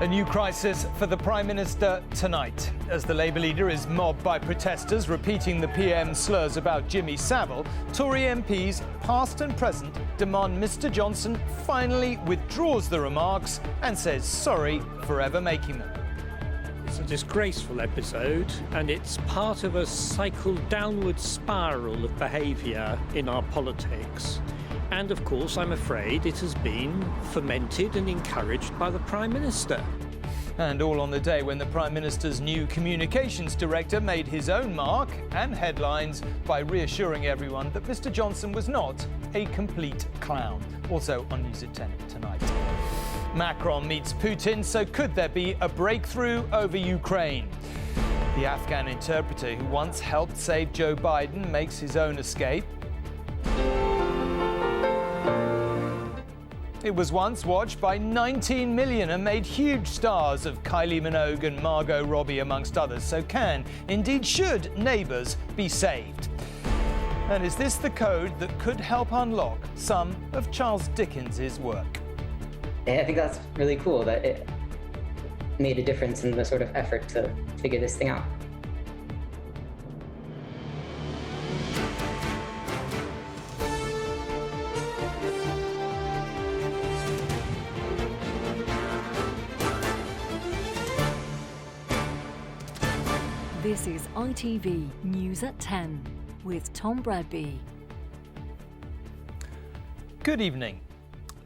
A new crisis for the Prime Minister tonight. As the Labour leader is mobbed by protesters repeating the PM's slurs about Jimmy Savile, Tory MPs, past and present, demand Mr Johnson finally withdraws the remarks and says sorry for ever making them. It's a disgraceful episode, and it's part of a downward spiral of behaviour in our politics. And of course, I'm afraid it has been fomented and encouraged by the Prime Minister. And all on the day when the Prime Minister's new communications director made his own mark and headlines by reassuring everyone that Mr Johnson was not a complete clown. Also on News at 10 tonight. Macron meets Putin, so could there be a breakthrough over Ukraine? The Afghan interpreter who once helped save Joe Biden makes his own escape. It was once watched by 19 million and made huge stars of Kylie Minogue and Margot Robbie amongst others. So can, indeed should, Neighbours be saved? And is this the code that could help unlock some of Charles Dickens's work? I think that's really cool that it made a difference in the sort of effort to figure this thing out. This is ITV News at 10 with Tom Bradby. Good evening.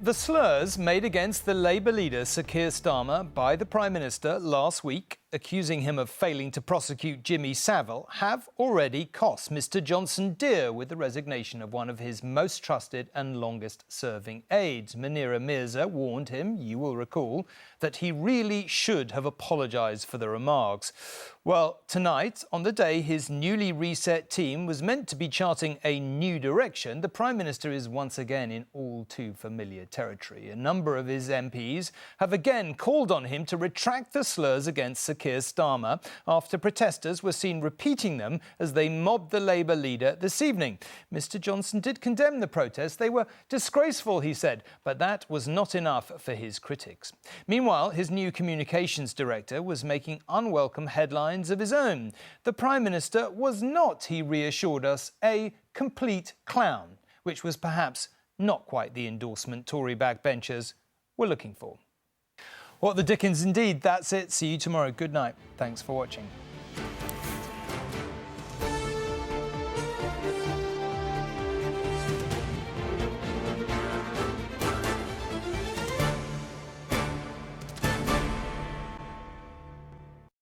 The slurs made against the Labour leader Sir Keir Starmer by the Prime Minister last week, accusing him of failing to prosecute Jimmy Savile, have already cost Mr Johnson dear with the resignation of one of his most trusted and longest-serving aides. Munira Mirza warned him, you will recall, that he really should have apologised for the remarks. Well, tonight, on the day his newly reset team was meant to be charting a new direction, the Prime Minister is once again in all too familiar territory. A number of his MPs have again called on him to retract the slurs against Sir Keir Starmer after protesters were seen repeating them as they mobbed the Labour leader this evening. Mr Johnson did condemn the protests. They were disgraceful, he said, but that was not enough for his critics. Meanwhile, his new communications director was making unwelcome headlines of his own. The Prime Minister was not, he reassured us, a complete clown, which was perhaps not quite the endorsement Tory backbenchers were looking for. What the dickens indeed, that's it. See you tomorrow. Good night. Thanks for watching.